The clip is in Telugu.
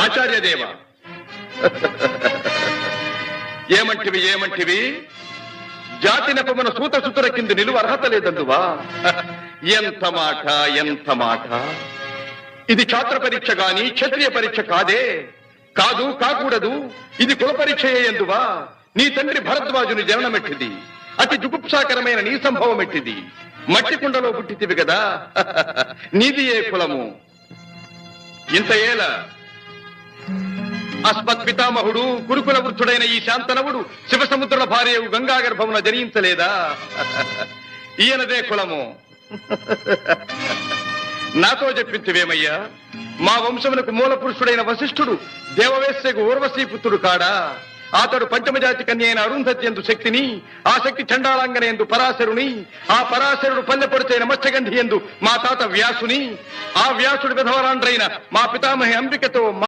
ఆచార్యదేవ ఏమంటివి జాతి నెపమున సూత సుతుల కింద నిలువ అర్హత లేదందువా? ఎంత మాట ఇది ఛాత్ర పరీక్ష గాని క్షత్రియ పరీక్ష కాదే. కాకూడదు. ఇది కుల పరీక్ష ఎందువా? నీ తండ్రి భరద్వాజుని జననమెట్టిది. అతి జుగుప్సాకరమైన నీ సంభవం ఎట్టిది. మట్టి కుండలో పుట్టితివి కదా. నీది ఏ కులము? ఇంత ఏల అస్మత్ పితామహుడు కురుకుల వృద్ధుడైన ఈ శాంతనవుడు శివసముద్రుల భార్య గంగా గర్భమున జనించలేదా? ఈయనదే కులము. నాతో చెప్పించువేమయ్యా? మా వంశమునకు మూల పురుషుడైన వశిష్ఠుడు దేవవేశ్యకు ఊర్వశీ పుత్రుడు కాడా? అతడు పంచమజాతి కన్య అయిన అరుంధతి ఎందు శక్తిని, ఆ శక్తి చండాళంగన ఎందు పరాశరుని, ఆ పరాశరుడు పల్లెపొడిచైన మత్స్యగంధి ఎందు మా తాత వ్యాసుని, ఆ వ్యాసుడు విధవరాండ్రైన మా పితామహి అంబికతో